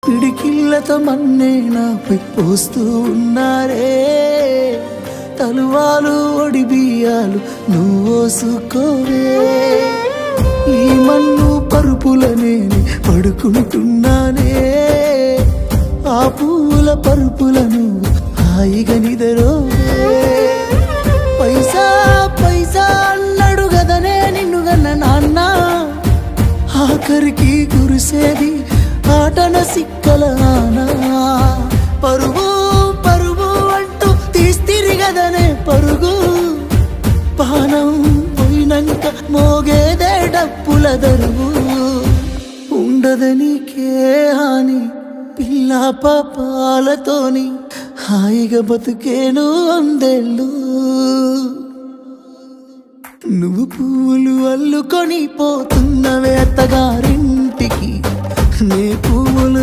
పిడికిళ్ళతో మన్నే నాపై పోస్తూ ఉన్నారే, తలువాలు ఒడి బియ్యాలు నువ్వోసుకోవే. ఈ మన్ను పరుపులనే పడుకుంటున్నానే, ఆ పూల పరుపులను హాయిగా నిదరోవే. పైసా పైసా అన్నాడు గదనే నిన్ను గన్న నాన్న, ఆఖరికి కురిసేది ఆటన సిక్కల ఆనా. పరుగు పరుగు అంటూ తీస్తిరిగదనే పరుగు, పానం పోయినంక మోగేదే డప్పుల దరువు. ఉండదనికే హాని పిల్ల పాపాలతోని, హాయిగా బతుకేను వందేళ్ళు. నువ్వు పూలు అల్లుకొని పోతున్నవే అత్తగారింటికి, నే పూలు